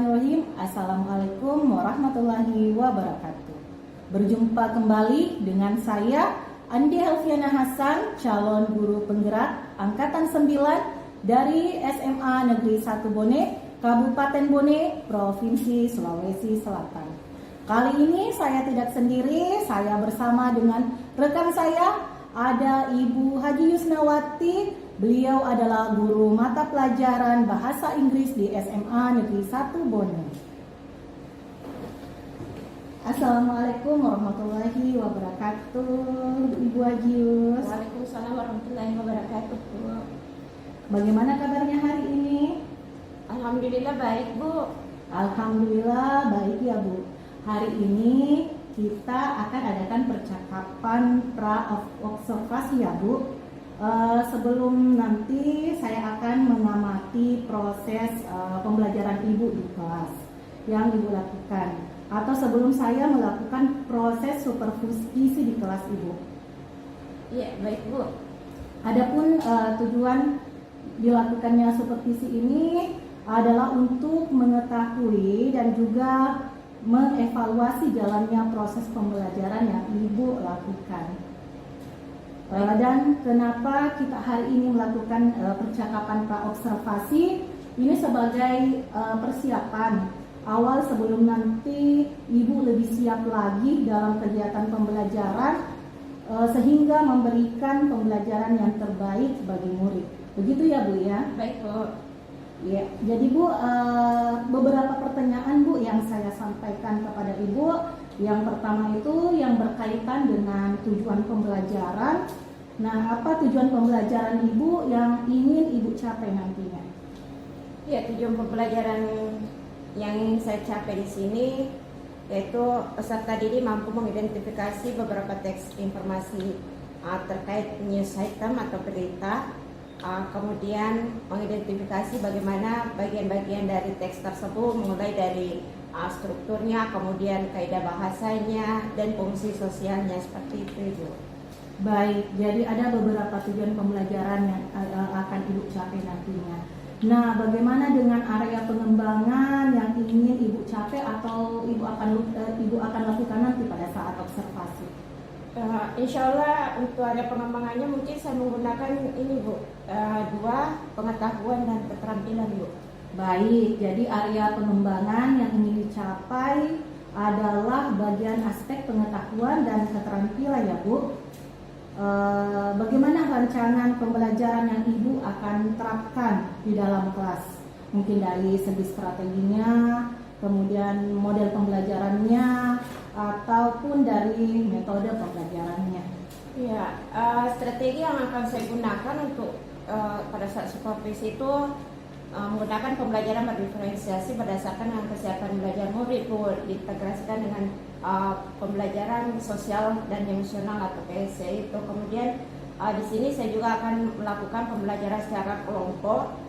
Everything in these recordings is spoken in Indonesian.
Bismillahirrahmanirrahim. Assalamualaikum warahmatullahi wabarakatuh. Berjumpa kembali dengan saya Andi Helviana Hasan, calon guru penggerak Angkatan 9 dari SMA Negeri 1 Bone, Kabupaten Bone, Provinsi Sulawesi Selatan. Kali ini saya tidak sendiri, saya bersama dengan rekan saya, ada Ibu Haji Yusnawati. Beliau adalah guru mata pelajaran Bahasa Inggris di SMA Negeri 1 Bone. Assalamualaikum warahmatullahi wabarakatuh, Ibu Haji Yus. Waalaikumsalam warahmatullahi wabarakatuh, Bu. Bagaimana kabarnya hari ini? Alhamdulillah baik, Bu. Alhamdulillah baik ya, Bu. Hari ini kita akan adakan percakapan pra-observasi ya, Bu. Sebelum nanti saya akan mengamati proses pembelajaran Ibu di kelas yang Ibu lakukan, atau sebelum saya melakukan proses supervisi di kelas Ibu. Iya, baik, Bu. Adapun tujuan dilakukannya supervisi ini adalah untuk mengetahui dan juga mengevaluasi jalannya proses pembelajaran yang Ibu lakukan. Dan kenapa kita hari ini melakukan percakapan pra-observasi ini sebagai persiapan awal sebelum nanti Ibu lebih siap lagi dalam kegiatan pembelajaran sehingga memberikan pembelajaran yang terbaik bagi murid. Begitu ya, Bu ya? Baik, Bu. Ya, jadi Bu, beberapa pertanyaan Bu yang saya sampaikan kepada Ibu. Yang pertama itu yang berkaitan dengan tujuan pembelajaran. Nah, apa tujuan pembelajaran Ibu yang ingin Ibu capai nantinya? Ya, tujuan pembelajaran yang ingin saya capai di sini yaitu peserta didik mampu mengidentifikasi beberapa teks informasi terkait news item atau berita. Kemudian mengidentifikasi bagaimana bagian-bagian dari teks tersebut, mulai dari strukturnya, kemudian kaidah bahasanya, dan fungsi sosialnya, seperti itu, Ibu. Baik, jadi ada beberapa tujuan pembelajaran yang akan Ibu capai nantinya. Nah, bagaimana dengan area pengembangan yang ingin Ibu capai atau Ibu akan lakukan nanti pada saat observasi? Insya Allah untuk area pengembangannya mungkin saya menggunakan ini, Bu, 2 pengetahuan dan keterampilan, Bu. Baik, jadi area pengembangan yang ingin dicapai adalah bagian aspek pengetahuan dan keterampilan ya, Bu. Bagaimana rancangan pembelajaran yang Ibu akan terapkan di dalam kelas? Mungkin dari segi strateginya, kemudian model pembelajarannya, ataupun dari metode pembelajarannya. Ya, strategi yang akan saya gunakan untuk pada saat supervisi itu menggunakan pembelajaran berdiferensiasi berdasarkan dengan kesiapan belajar murid, Bu, diintegrasikan dengan pembelajaran sosial dan emosional atau PSC itu. Kemudian di sini saya juga akan melakukan pembelajaran secara kelompok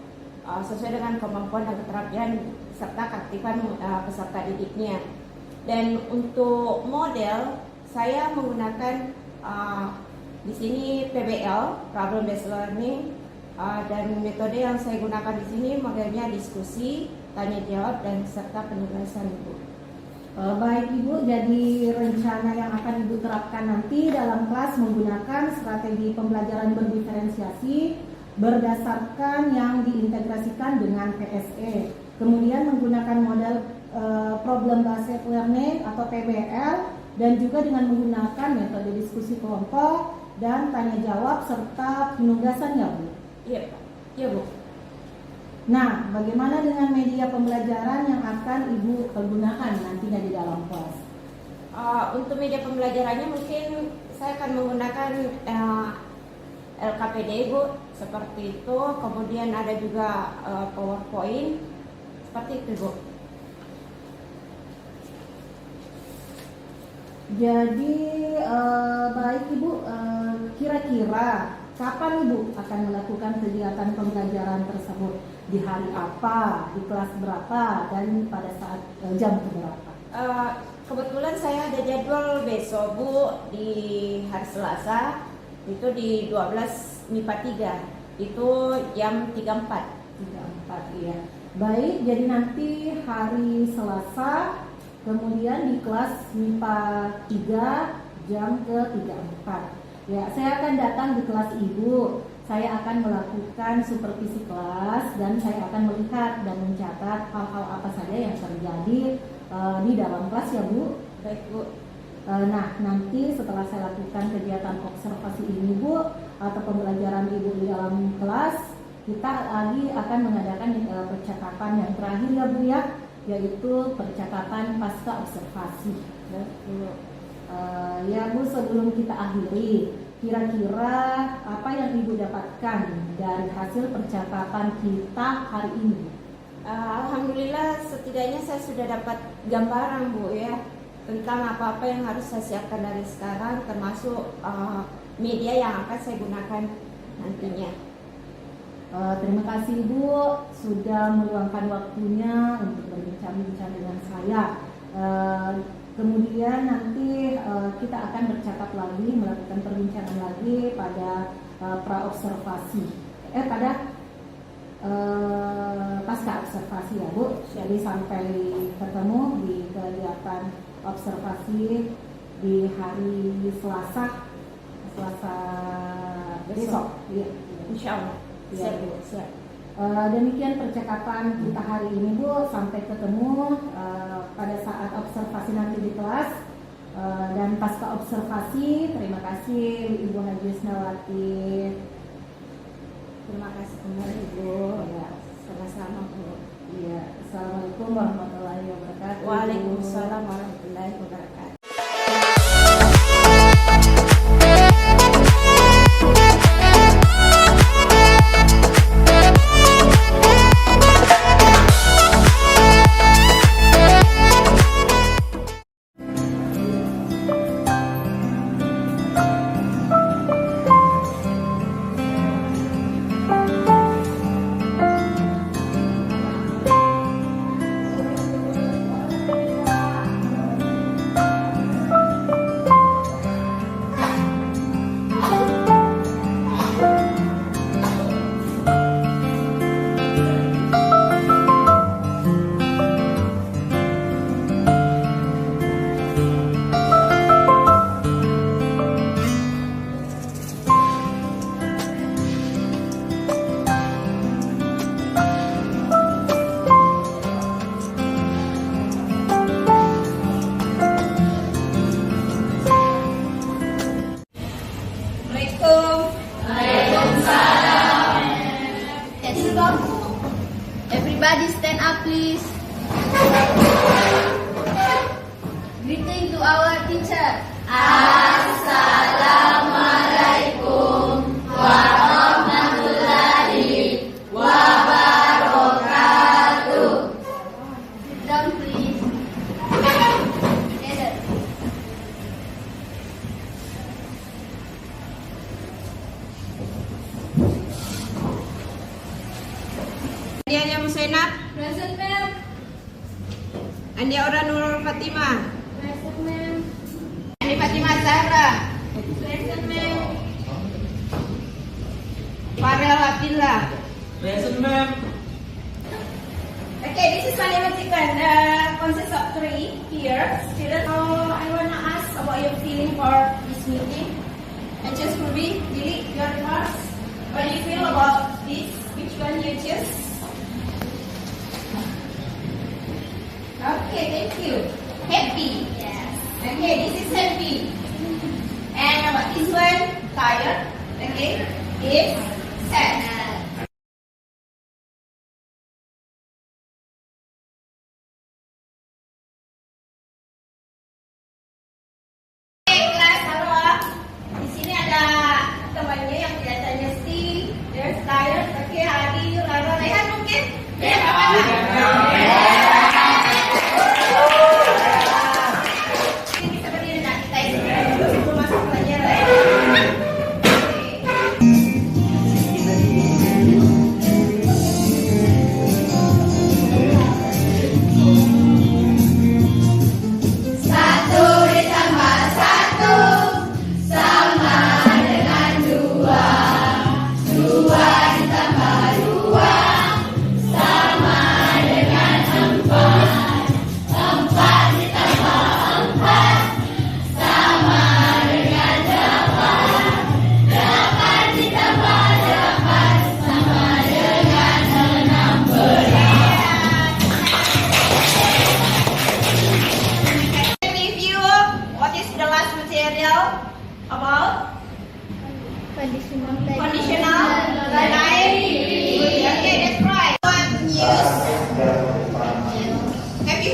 sesuai dengan kemampuan dan keterampilan serta keaktifan peserta didiknya. Dan untuk model saya menggunakan di sini PBL, Problem Based Learning. Dan metode yang saya gunakan di sini modelnya diskusi, tanya jawab, dan serta penjelasan, Ibu. Baik Ibu, jadi rencana yang akan Ibu terapkan nanti dalam kelas menggunakan strategi pembelajaran berdiferensiasi berdasarkan yang diintegrasikan dengan PSE. Kemudian menggunakan model Problem Based Learning atau PBL, dan juga dengan menggunakan metode diskusi kelompok dan tanya jawab serta penugasan ya, Bu. Iya, iya, Bu. Nah, bagaimana dengan media pembelajaran yang akan Ibu gunakan nantinya di dalam kelas? Untuk media pembelajarannya mungkin saya akan menggunakan LKPD, Bu, seperti itu. Kemudian ada juga PowerPoint, seperti itu, Bu. Jadi baik Ibu, kira-kira kapan Ibu akan melakukan kegiatan pembelajaran tersebut? Di hari apa, di kelas berapa, dan pada saat jam berapa? Kebetulan saya ada jadwal besok, Bu, di hari Selasa, itu di 12 MIPA 3, itu jam 34. 34, iya. Baik, jadi nanti hari Selasa, kemudian di kelas MIPA 3 jam ke-34. Ya, saya akan datang di kelas Ibu. Saya akan melakukan supervisi kelas dan saya akan melihat dan mencatat hal-hal apa saja yang terjadi di dalam kelas ya Bu. Baik Bu. Nah, nanti setelah saya lakukan kegiatan observasi ini Bu, atau pembelajaran Ibu di dalam kelas, kita lagi akan mengadakan percakapan yang terakhir ya Bu ya, yaitu percakapan pasca observasi. Ya Bu, sebelum kita akhiri, kira-kira apa yang Ibu dapatkan dari hasil percakapan kita hari ini? Alhamdulillah setidaknya saya sudah dapat gambaran Bu ya, tentang apa-apa yang harus saya siapkan dari sekarang, termasuk media yang akan saya gunakan nantinya. Terima kasih Ibu sudah meluangkan waktunya untuk berbincang-bincang dengan saya. Kemudian nanti kita akan bercakap lagi, melakukan perbincangan lagi pada praobservasi, pada pasca observasi ya Bu. Jadi sampai ketemu di kegiatan observasi di hari Selasa besok. Ya. Insya Allah. Ya, Siap, Bu. siap. Demikian percakapan kita hari ini Bu. Sampai ketemu pada saat observasi nanti di kelas dan pasca observasi. Terima kasih Ibu Haji Isnawati. Terima kasih kembali Bu. Ya, sama-sama Bu. Iya, Assalamualaikum warahmatullahi wabarakatuh. Waalaikumsalam warahmatullahi wabarakatuh. Everybody stand up please. Greeting to our teacher. Assalamualaikum warahmatullahi wabarakatuh. Sit down please. Together. Andia Musainab, Present ma'am. Andia Ora Nurul Fatimah, Present ma'am. Andi Fatimah Zahra, Present ma'am. Farel Abdillah. Present, ma'am. Okay, this is mathematical. Consists of 3 here. Students, I wanna ask about your feeling for this meeting. And just Ruby, Lily, your remarks. What do you feel about this? Which one you choose? Okay, thank you. Happy. Yes. Okay, this is happy. And about this one, tired. Okay, is sad. Oke, kelas halo. Di sini ada temannya yang kelihatannya Steve, there's tired. Oke, Adi, Lara, Rehan mungkin? Ya, apa-apa. Ini bisa berdiri nak kita sebelum masuk pelajaran. Oke.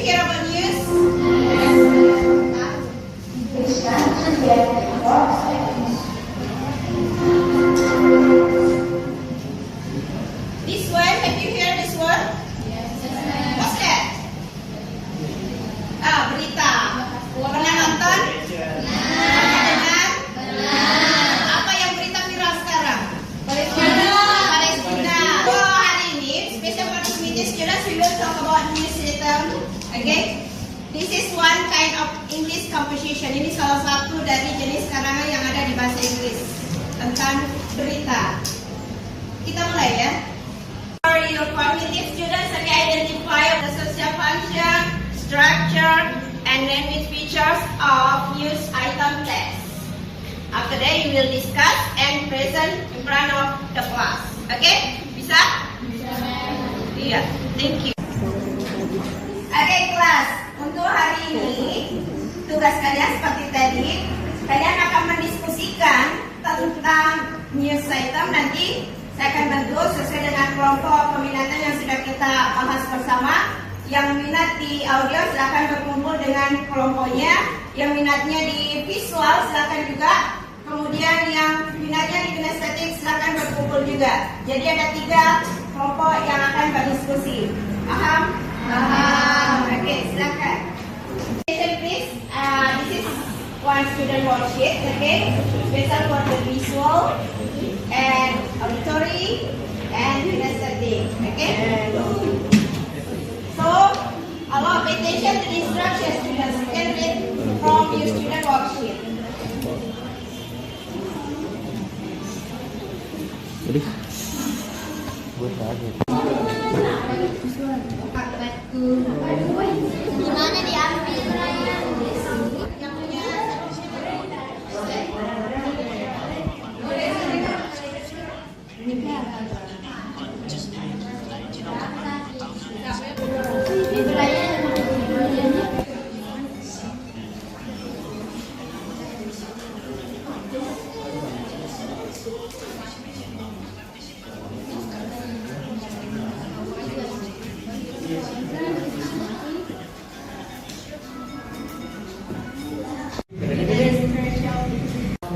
care about news? This one, have you heard this one? What's that? Berita. Pernah nonton? Pernah dengar? Apa yang berita viral sekarang? Palestina. So hari ini, special participation students, we will talk about news item. Okay? This is one kind of English composition. Ini salah satu dari jenis karangan yang ada di bahasa Inggris tentang berita. Kita mulai ya. For your cognitive students, okay, identify the social function, structure, and naming features of news item text. After that, you will discuss and present in front of the class. Okay? Bisa? Iya. Thank you. Oke, kelas. Untuk hari ini, tugas kalian seperti tadi, kalian akan mendiskusikan tentang news item. Nanti saya akan bantu sesuai dengan kelompok peminatan yang sudah kita bahas bersama. Yang minat di audio silakan berkumpul dengan kelompoknya. Yang minatnya di visual silakan juga. Kemudian yang minatnya di kinestetik silakan berkumpul juga. Jadi ada 3 kelompok yang akan berdiskusi. Paham? Paham. Oke, silakan. Please, this is one student worksheet. Okay, special for the visual and auditory and kinesthetic. Okay. So, allow attention to the instructions students. You can read from your student worksheet. Jadi, buat kaget. Gimana diambil? Yang punya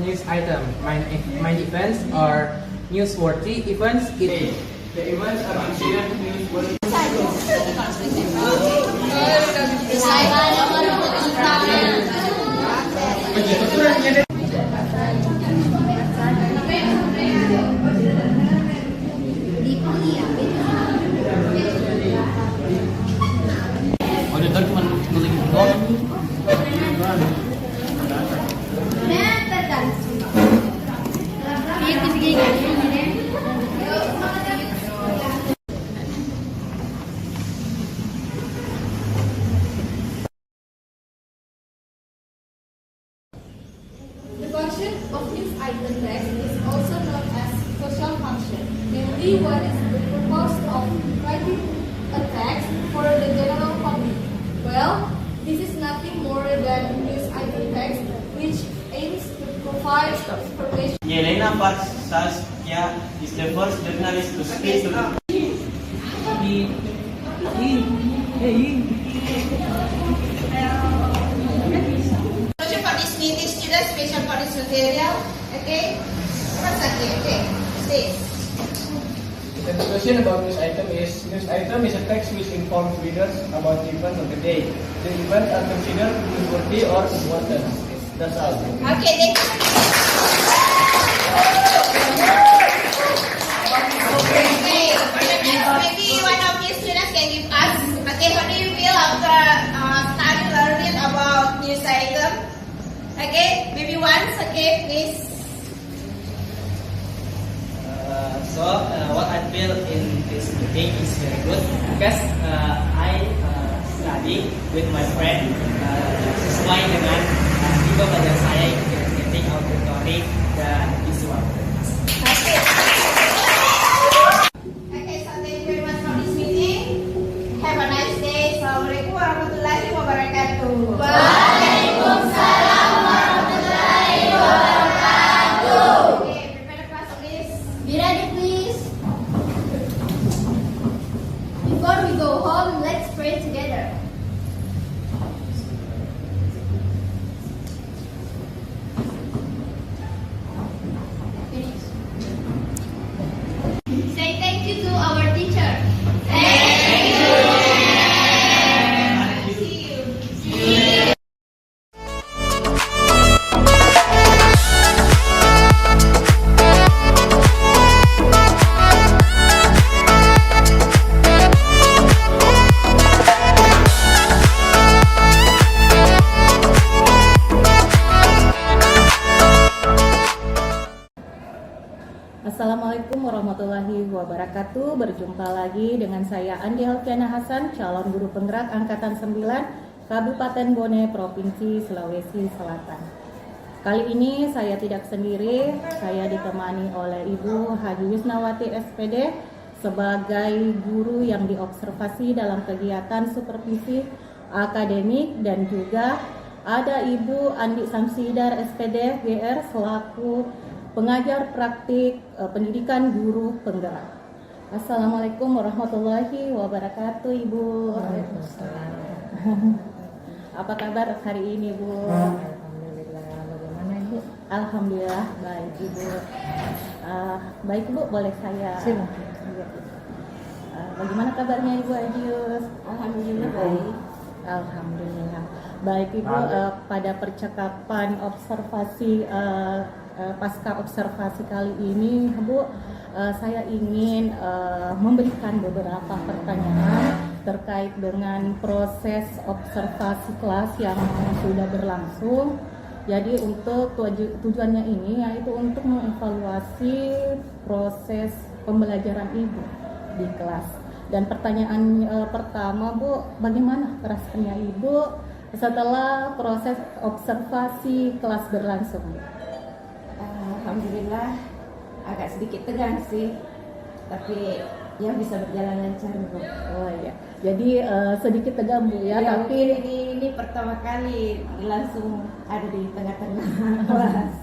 News item, main events or newsworthy events. The events are considered newsworthy. Auditor cuma nulis doang. The function of news item text is also known as social function, namely what is the purpose of writing a text for the general public. Well, this is nothing more than news item text, which aims to provide information. Yelena Parsaskia is the first journalist to speak to the for this meeting, students, special for this material. Okay? Okay. Stay. The discussion about news item is a text which informs readers about the event of the day. The events are considered newsworthy or important. That's all. Okay, thank you. Maybe one of you students can give us, okay, how do you feel after starting learning about news item? Okay, maybe once, okay, please. What I feel in this meeting is very good because I study with my friend sesuai dengan tipe belajar saya yang kinetic, auditory, dan visual. Okay. Okay, so thank you very much for this meeting. Have a nice day. Assalamualaikum warahmatullahi wabarakatuh. Waalaikumsalam warahmatullahi wabarakatuh. Okay, prepare the class, please. Be ready, please. Before we go home, let's pray together. wabarakatuh. Berjumpa lagi dengan saya Andi Helviana Hasan, calon guru penggerak Angkatan 9 Kabupaten Bone, Provinsi Sulawesi Selatan. Kali ini saya tidak sendiri, saya ditemani oleh Ibu Haji Wisnawati SPD sebagai guru yang diobservasi dalam kegiatan supervisi akademik, dan juga ada Ibu Andi Samsidar SPD GR selaku pengajar praktik pendidikan guru penggerak. Assalamualaikum warahmatullahi wabarakatuh, Ibu. Waalaikumsalam. Apa kabar hari ini, Bu? Alhamdulillah. Bagaimana Ibu? Alhamdulillah baik, Ibu. Baik, Bu, boleh saya? Silakan. Bagaimana kabarnya Ibu Ajius? Alhamdulillah baik. Alhamdulillah baik, Ibu. Pada percakapan observasi pasca observasi kali ini, Bu, saya ingin memberikan beberapa pertanyaan terkait dengan proses observasi kelas yang sudah berlangsung. Jadi untuk tujuannya ini yaitu untuk mengevaluasi proses pembelajaran Ibu di kelas. Dan pertanyaan pertama, Bu, bagaimana rasanya Ibu setelah proses observasi kelas berlangsung? Alhamdulillah agak sedikit tegang sih, tapi ya bisa berjalan lancar, Bu. Oh iya, jadi sedikit tegang, Bu, ya, Ya, tapi ini pertama kali langsung ada di tengah-tengah kelas.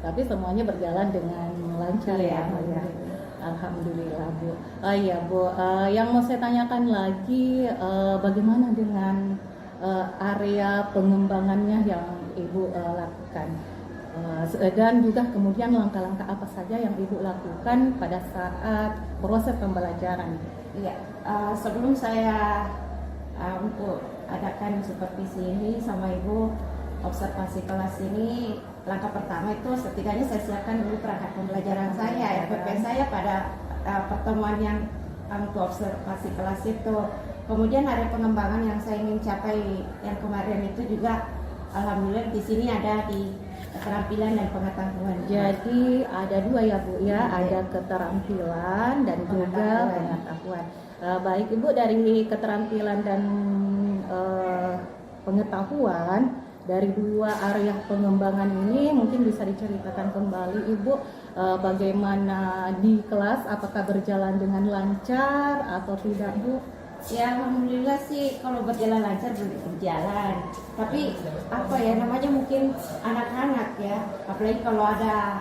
tapi semuanya berjalan dengan lancar, Iya, ya. Alhamdulillah, Bu. Iya, Bu. Yang mau saya tanyakan lagi, bagaimana dengan area pengembangannya yang Ibu lakukan? Dan juga kemudian langkah-langkah apa saja yang Ibu lakukan pada saat proses pembelajaran? Iya, sebelum saya untuk adakan supervisi ini sama Ibu, observasi kelas ini, langkah pertama itu setidaknya saya siapkan dulu perangkat pembelajaran saya, FPP saya pada pertemuan yang untuk observasi kelas itu. Kemudian ada pengembangan yang saya ingin capai yang kemarin itu juga, alhamdulillah di sini ada di keterampilan dan pengetahuan. Jadi ada dua, ya, Bu, ya, ada keterampilan dan juga pengetahuan. Baik, Ibu, dari keterampilan dan pengetahuan, dari dua area pengembangan ini mungkin bisa diceritakan kembali, Ibu, bagaimana di kelas, apakah berjalan dengan lancar atau tidak, Bu? Ya, alhamdulillah sih kalau berjalan lancar berjalan. Tapi apa ya namanya, mungkin anak-anak ya, apalagi kalau ada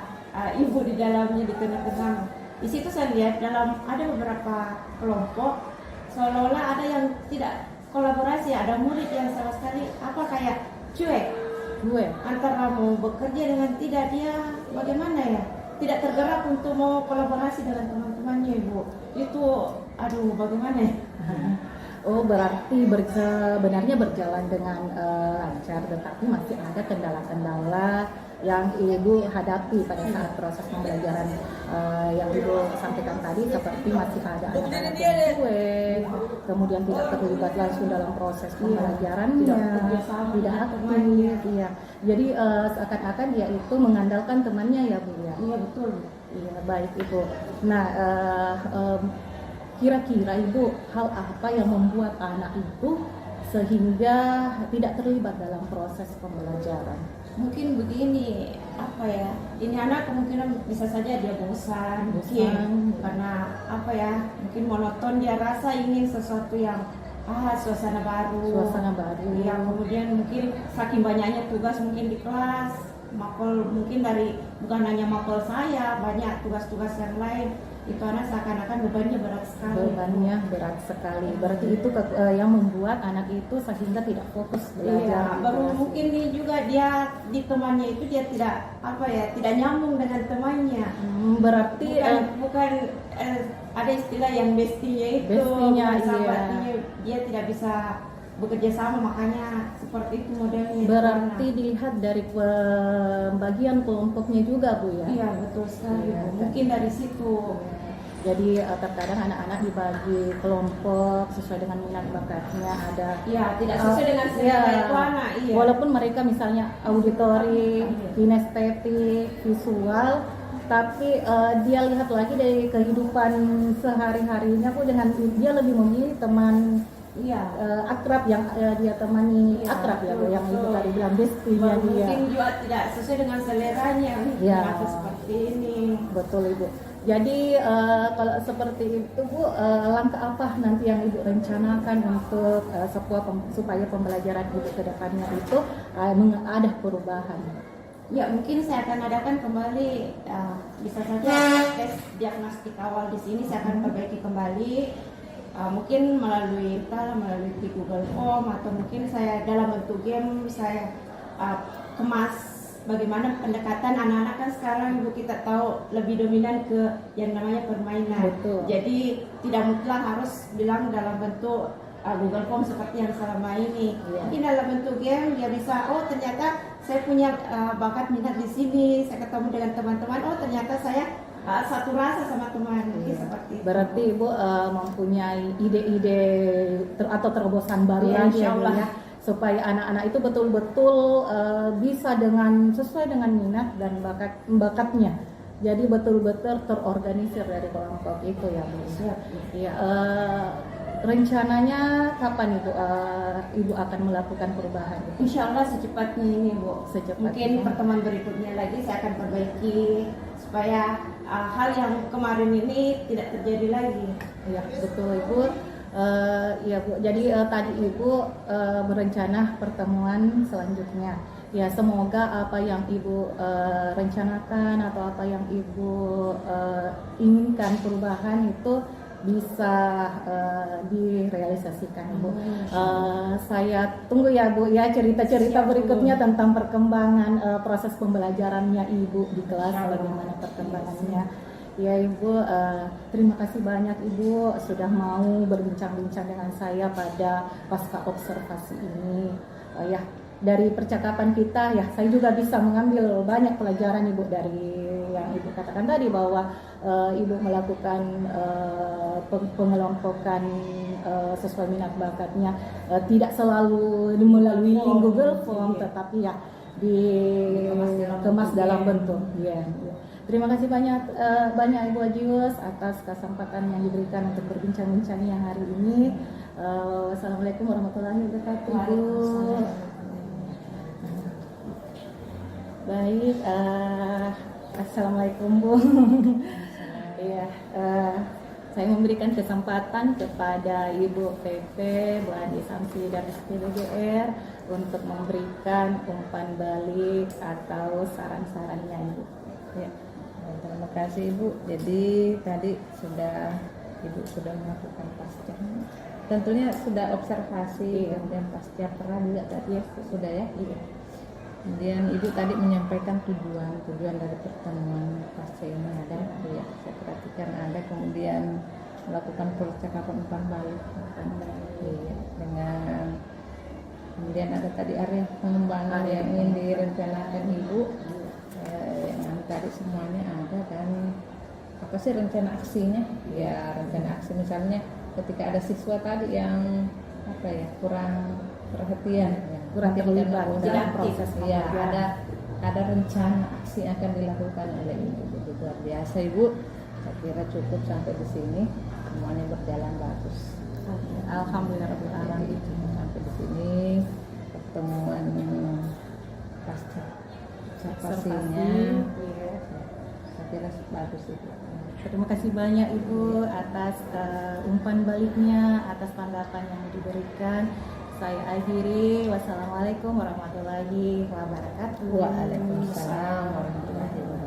ibu di dalamnya, di tengah-tengah. Di situ saya lihat ada beberapa kelompok seolah-olah ada yang tidak kolaborasi, ada murid yang sama sekali kayak cuek antara mau bekerja dengan tidak, dia bagaimana ya, tidak tergerak untuk mau kolaborasi dengan teman-temannya, Ibu. Itu aduh, bagaimana ya? Oh, berarti sebenarnya berjalan dengan lancar, tetapi masih ada kendala-kendala yang Ibu hadapi pada saat proses pembelajaran yang Ibu sampaikan tadi, seperti masih ada anak-anak yang cuek, kemudian tidak terlibat langsung dalam proses pembelajarannya, tidak aktif, ya. Jadi seakan-akan dia itu mengandalkan temannya, ya, Bu, ya. Iya, betul. Iya, baik, Ibu. Nah, kira-kira Ibu, hal apa yang membuat anak itu sehingga tidak terlibat dalam proses pembelajaran? Mungkin begini, ini anak kemungkinan bisa saja dia bosan. Mungkin karena mungkin monoton, dia rasa ingin sesuatu yang suasana baru. Ya, kemudian mungkin saking banyaknya tugas mungkin di kelas, mungkin bukan hanya mapel saya, banyak tugas-tugas yang lain. Itu anak seakan-akan bebannya berat sekali. Berarti itu yang membuat anak itu sehingga tidak fokus belajar. Iya, baru mungkin nih juga dia di temannya itu dia tidak nyambung dengan temannya. Berarti bukan ada istilah yang bestinya itu, sahabatnya, dia tidak bisa bekerja sama, makanya seperti itu modelnya. Berarti dilihat dari pembagian kelompoknya juga, Bu, ya? Iya, betul sekali. Ya, mungkin dari situ. Jadi terkadang anak-anak dibagi kelompok sesuai dengan minat bakatnya, ada tidak sesuai dengan selera itu anak. Walaupun mereka misalnya auditori, kinestetik, visual, tapi dia lihat lagi dari kehidupan sehari-harinya Bu, dengan dia lebih memilih teman akrab yang dia temani akrab ya Bu, yang Ibu tadi bilang bestinya dia. Mungkin juga tidak sesuai dengan seleranya atau seperti ini. Betul Ibu. Jadi kalau seperti itu Bu, langkah apa nanti yang Ibu rencanakan untuk supaya pembelajaran Ibu ke depannya itu ada perubahan? Ya, mungkin saya akan adakan kembali, bisa saja tes diagnostik awal di sini saya akan perbaiki kembali, mungkin melalui di Google Form, atau mungkin saya dalam bentuk game saya kemas bagaimana pendekatan anak-anak. Kan sekarang Ibu kita tahu lebih dominan ke yang namanya permainan. Betul. Jadi tidak mutlak harus bilang dalam bentuk Google Form seperti yang selama ini. Mungkin dalam bentuk game dia bisa, oh ternyata saya punya bakat minat di sini, saya ketemu dengan teman-teman, oh ternyata saya satu rasa sama teman. Seperti itu. Berarti Ibu mempunyai ide-ide atau terobosan baru lagi ya, Bu, ya, supaya anak-anak itu betul-betul bisa sesuai dengan minat dan bakatnya. Jadi betul-betul terorganisir dari kelompok itu ya Bu. Ya, rencananya kapan Ibu akan melakukan perubahan? Insya Allah secepatnya ini Bu. Mungkin pertemuan berikutnya lagi saya akan perbaiki supaya hal yang kemarin ini tidak terjadi lagi. Ya betul Ibu. Ya Bu, jadi tadi Ibu berencana pertemuan selanjutnya. Ya semoga apa yang Ibu rencanakan atau apa yang Ibu inginkan perubahan itu bisa direalisasikan Bu. Saya tunggu ya Bu ya cerita-cerita berikutnya tentang perkembangan proses pembelajarannya Ibu di kelas, bagaimana perkembangannya. Ya Ibu, terima kasih banyak Ibu sudah mau berbincang-bincang dengan saya pada pasca observasi ini. Ya dari percakapan kita ya saya juga bisa mengambil banyak pelajaran Ibu dari yang Ibu katakan tadi, bahwa Ibu melakukan pengelompokan sesuai minat bakatnya, tidak selalu melalui Google Form, tetapi ya dikemas dalam bentuk. Ya. Terima kasih banyak Ibu Ajius atas kesempatan yang diberikan untuk berbincang-bincangnya hari ini. Wassalamualaikum warahmatullahi wabarakatuh Ibu. Baik, assalamualaikum Bu. Iya, saya memberikan kesempatan kepada Ibu PP, Bu Adi Samsi dari SPBGR untuk memberikan umpan balik atau saran-sarannya Ibu. Ya. Terima kasih Ibu. Jadi tadi Ibu sudah melakukan pasca. Tentunya sudah observasi, kemudian pasca perang juga tadi ya sudah ya. Iya. Kemudian Ibu tadi menyampaikan tujuan dari pertemuan pasca ini ada, ya saya perhatikan ada, kemudian melakukan percakapan umpan balik, iya, dengan kemudian ada tadi area pengembangan yang ingin direncanakan Ibu, yang tadi semuanya ada, dan apa sih rencana aksinya? Ya rencana aksi misalnya ketika ada siswa tadi yang kurang perhatian, kurang terlibat dalam proses ya, ada rencana aksi yang akan dilakukan oleh Ibu. Jadi luar biasa Ibu. Saya kira cukup sampai di sini, semuanya berjalan bagus. Alhamdulillah Jadi sampai di sini pertemuan pasca observasinya, saya kira bagus Ibu. Terima kasih banyak Ibu atas umpan baliknya, atas tanggapan yang diberikan. Saya akhiri. Wassalamualaikum warahmatullahi wabarakatuh. Waalaikumsalam warahmatullahi wabarakatuh.